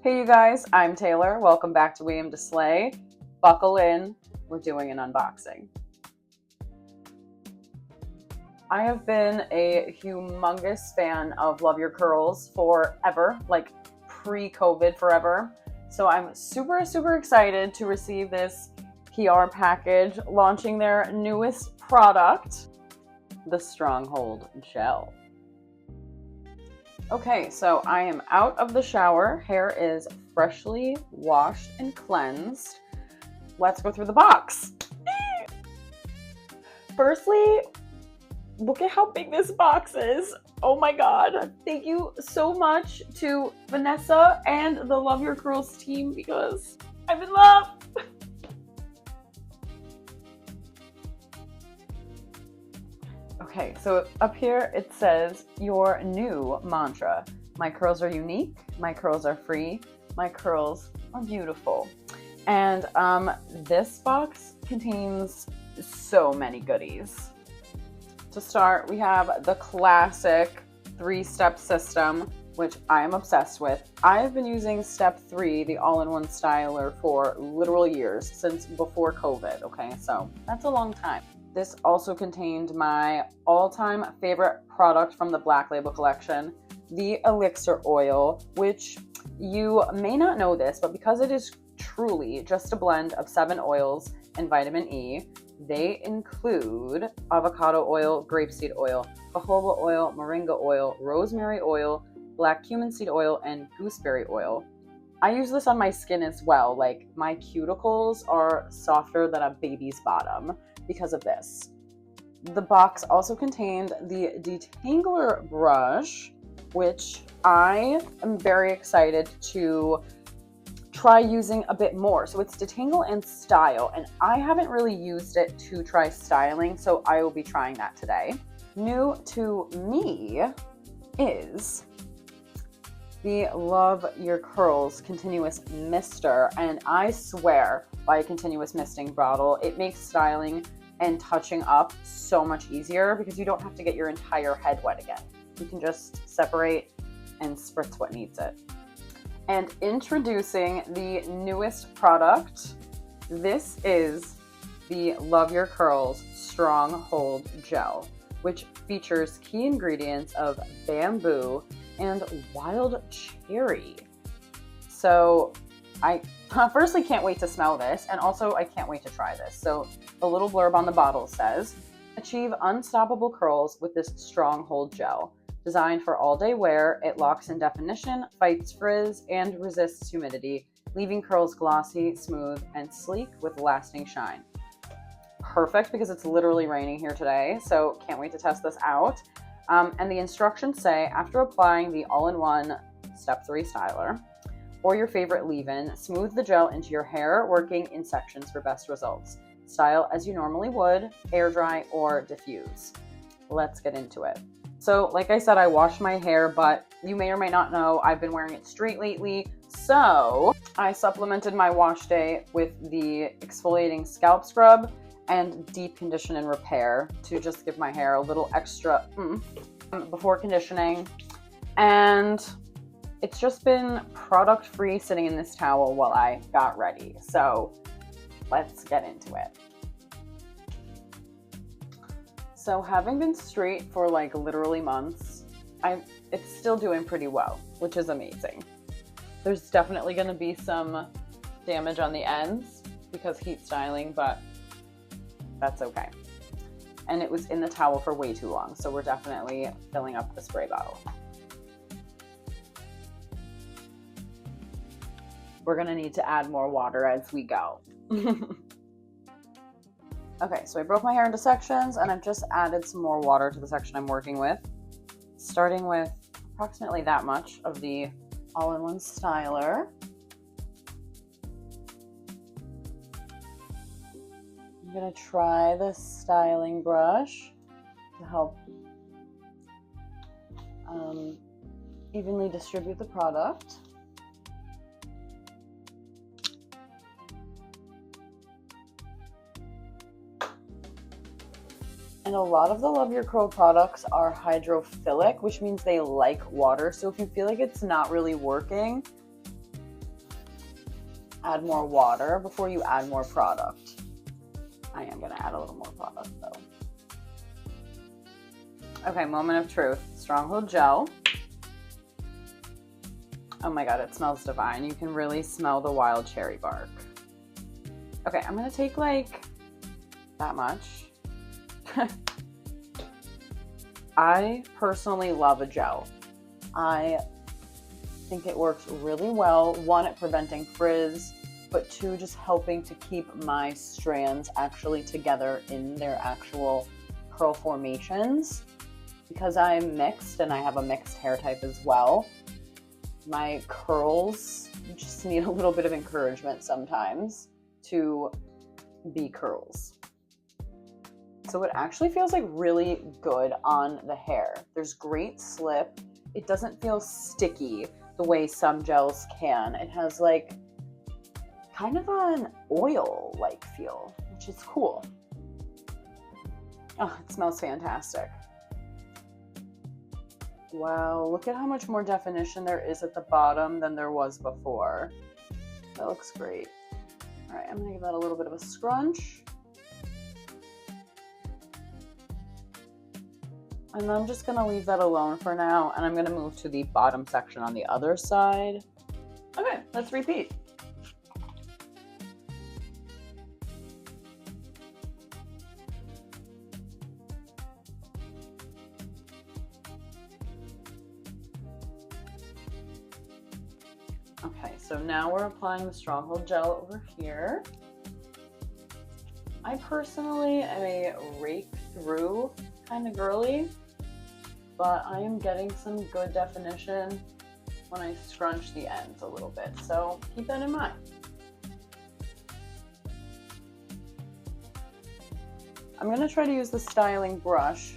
Hey you guys, I'm Taylor. Welcome back to We Aim to Slay. Buckle in, we're doing an unboxing. I have been a humongous fan of Love Your Curls forever, like pre-COVID forever. So I'm super excited to receive this PR package launching their newest product, the Stronghold Gel. Okay, so I am out of the shower. Hair is freshly washed and cleansed. Let's go through the box. Firstly, look at how big this box is. Oh my God. Thank you so much to Vanessa and the Love Your Curls team because I'm in love. Okay, so up here it says your new mantra. My curls are unique, my curls are free, my curls are beautiful. And this box contains so many goodies. To start, we have the classic 3-step system, which I am obsessed with. I've been using step 3, the all-in-one styler, for literal years, since before COVID, okay? So that's a long time. This also contained my all-time favorite product from the Black Label collection, the elixir oil, which you may not know this, but because it is truly just a blend of 7 oils and vitamin E, they include avocado oil, grapeseed oil, jojoba oil, moringa oil, rosemary oil, black cumin seed oil, and gooseberry oil. I use this on my skin as well. Like, my cuticles are softer than a baby's bottom because of this. The box also contained the detangler brush, which I am very excited to try using a bit more. So it's detangle and style, and I haven't really used it to try styling, so I will be trying that today. New to me is the Love Your Curls Continuous Mister, and I swear by a continuous misting bottle, it makes styling and touching up so much easier because you don't have to get your entire head wet again. You can just separate and spritz what needs it. And introducing the newest product, this is the Love Your Curls Stronghold Gel, which features key ingredients of bamboo and wild cherry. So I firstly can't wait to smell this, and also I can't wait to try this. So the little blurb on the bottle says, achieve unstoppable curls with this Stronghold Gel. Designed for all-day wear, it locks in definition, fights frizz, and resists humidity, leaving curls glossy, smooth, and sleek with lasting shine. Perfect, because it's literally raining here today, so can't wait to test this out. And the instructions say, after applying the all-in-one Step 3 styler or your favorite leave-in, smooth the gel into your hair, working in sections for best results. Style as you normally would, air dry, or diffuse. Let's get into it. So like I said, I wash my hair, but you may or may not know I've been wearing it straight lately. So I supplemented my wash day with the exfoliating scalp scrub and deep condition and repair to just give my hair a little extra before conditioning. And it's just been product free sitting in this towel while I got ready. So let's get into it. So having been straight for like literally months, it's still doing pretty well, which is amazing. There's definitely going to be some damage on the ends because heat styling, but that's okay. And it was in the towel for way too long, so we're definitely filling up the spray bottle. We're going to need to add more water as we go. Okay, so I broke my hair into sections, and I've just added some more water to the section I'm working with, starting with approximately that much of the all-in-one styler. I'm going to try the styling brush to help evenly distribute the product. And a lot of the Love Your Curl products are hydrophilic, which means they like water. So if you feel like it's not really working, add more water before you add more product. I am going to add a little more product though. Okay, moment of truth. Stronghold gel. Oh my god, it smells divine. You can really smell the wild cherry bark. Okay, I'm going to take like that much. I personally love a gel. I think it works really well. One, at preventing frizz, but two, just helping to keep my strands actually together in their actual curl formations. Because I'm mixed and I have a mixed hair type as well, my curls just need a little bit of encouragement sometimes to be curls. So it actually feels like really good on the hair. There's great slip. It doesn't feel sticky the way some gels can. It has like kind of an oil-like feel, which is cool. Oh, it smells fantastic. Wow, look at how much more definition there is at the bottom than there was before. That looks great. All right, I'm gonna give that a little bit of a scrunch. And I'm just gonna leave that alone for now, and I'm gonna move to the bottom section on the other side. Okay, let's repeat. Okay, so now we're applying the Stronghold gel over here. I personally am a rake through kind of girly, but I am getting some good definition when I scrunch the ends a little bit, so keep that in mind. I'm gonna try to use the styling brush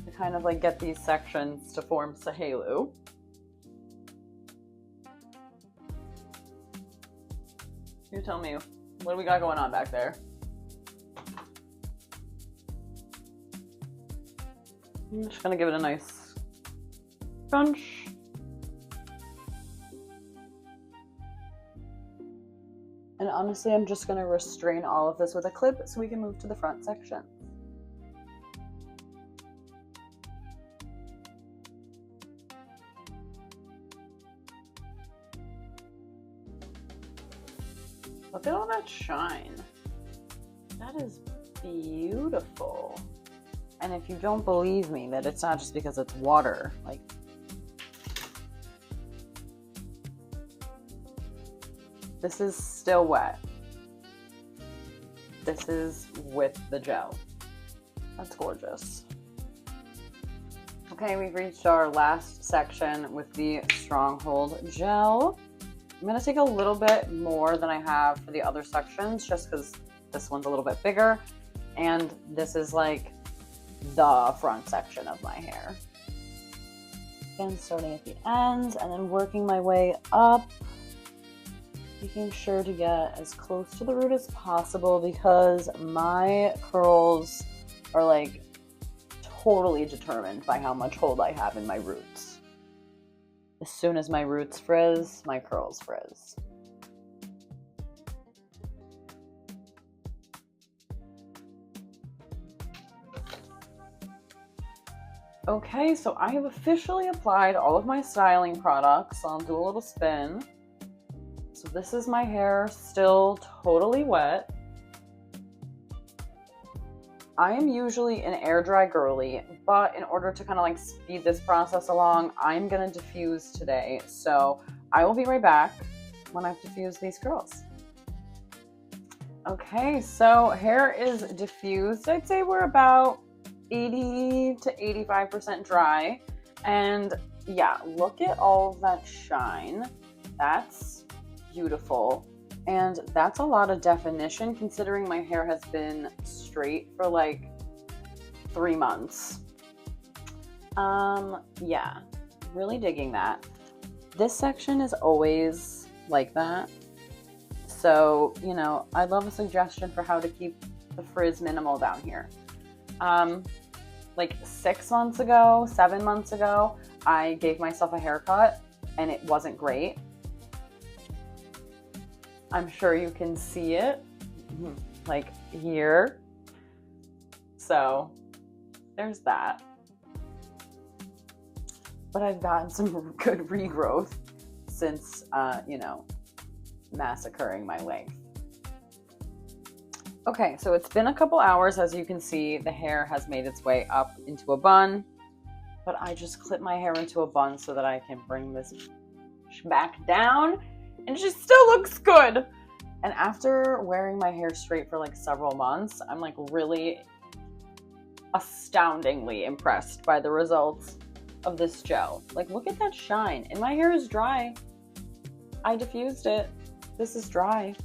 to kind of like get these sections to form Sahelu. You tell me, what do we got going on back there? I'm just gonna give it a nice crunch. And honestly, I'm just gonna restrain all of this with a clip so we can move to the front section. Look at all that shine. That is beautiful. And if you don't believe me that it's not just because it's water, like, this is still wet. This is with the gel. That's gorgeous. Okay, we've reached our last section with the Stronghold gel. I'm gonna take a little bit more than I have for the other sections just because this one's a little bit bigger and this is like the front section of my hair. Again, starting at the ends and then working my way up, making sure to get as close to the root as possible because my curls are like totally determined by how much hold I have in my roots. As soon as my roots frizz, my curls frizz. Okay, so I have officially applied all of my styling products. I'll do a little spin. So this is my hair still totally wet. I am usually an air dry girly, but in order to kind of like speed this process along, I'm gonna diffuse today. So I will be right back when I've diffused these curls. Okay, so hair is diffused. I'd say we're about 80 to 85% dry. And yeah, look at all of that shine. That's beautiful. And that's a lot of definition considering my hair has been straight for like 3 months. Yeah, really digging that. This section is always like that. So, you know, I'd love a suggestion for how to keep the frizz minimal down here. Like 6 months ago, 7 months ago, I gave myself a haircut and it wasn't great. I'm sure you can see it like here. So there's that. But I've gotten some good regrowth since, you know, massacring my length. Okay, so it's been a couple hours. As you can see, the hair has made its way up into a bun, but I just clip my hair into a bun so that I can bring this back down, and it just still looks good. And after wearing my hair straight for like several months, I'm like really astoundingly impressed by the results of this gel. Like, look at that shine. And my hair is dry. I diffused it. This is dry.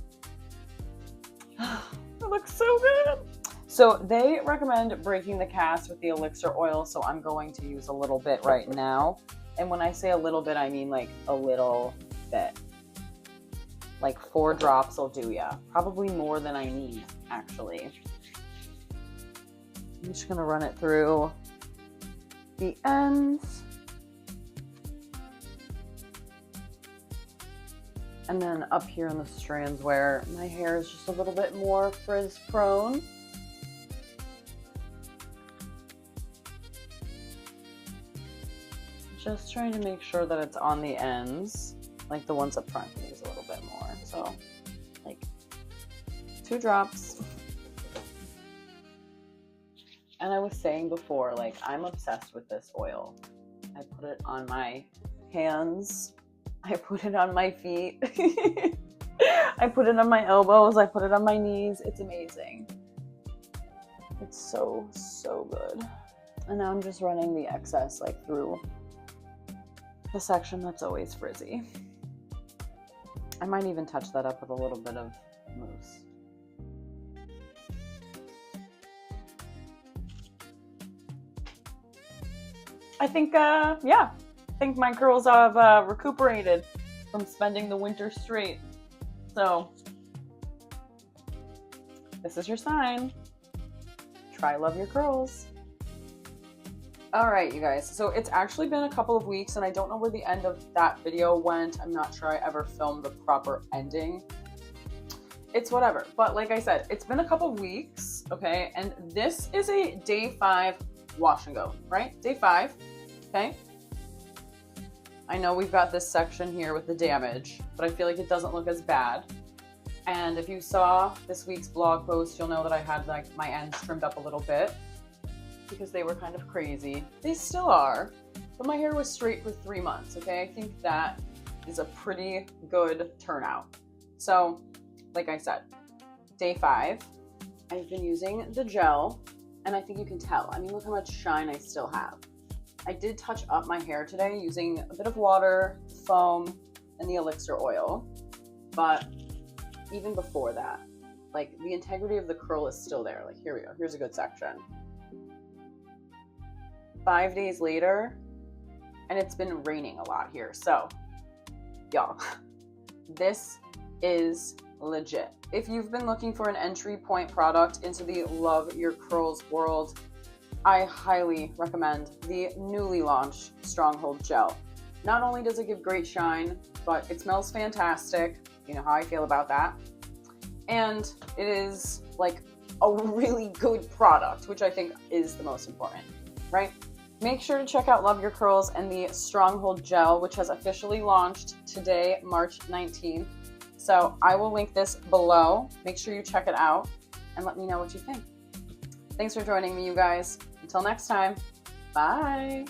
It looks so good. So they recommend breaking the cast with the elixir oil, so I'm going to use a little bit right now. And when I say a little bit, I mean like a little bit. Like 4 drops will do ya. Probably more than I need, actually. I'm just gonna run it through the ends. And then up here in the strands where my hair is just a little bit more frizz prone. Just trying to make sure that it's on the ends. Like the ones up front can use a little bit more. So like 2 drops. And I was saying before, like, I'm obsessed with this oil. I put it on my hands. I put it on my feet. I put it on my elbows. I put it on my knees. It's amazing. It's so, so good. And now I'm just running the excess like through the section that's always frizzy. I might even touch that up with a little bit of mousse. I think, yeah, I think my curls have recuperated from spending the winter straight. So this is your sign. Try Love Your Curls. All right, you guys. So it's actually been a couple of weeks and I don't know where the end of that video went. I'm not sure I ever filmed the proper ending. It's whatever. But like I said, it's been a couple of weeks, okay? And this is a day 5 wash and go, right? Day 5, okay? I know we've got this section here with the damage, but I feel like it doesn't look as bad. And if you saw this week's blog post, you'll know that I had like my ends trimmed up a little bit because they were kind of crazy. They still are, but my hair was straight for 3 months, okay? I think that is a pretty good turnout. So, like I said, day 5, I've been using the gel, and I think you can tell. I mean, look how much shine I still have. I did touch up my hair today using a bit of water, foam, and the elixir oil, but even before that, like the integrity of the curl is still there. Like, here we go. Here's a good section. 5 days later, and it's been raining a lot here. So, y'all, this is legit. If you've been looking for an entry point product into the Love Your Curls world, I highly recommend the newly launched Stronghold Gel. Not only does it give great shine, but it smells fantastic. You know how I feel about that. And it is like a really good product, which I think is the most important, right? Make sure to check out Love Your Curls and the Stronghold Gel, which has officially launched today, March 19th. So I will link this below. Make sure you check it out and let me know what you think. Thanks for joining me, you guys. Until next time, bye.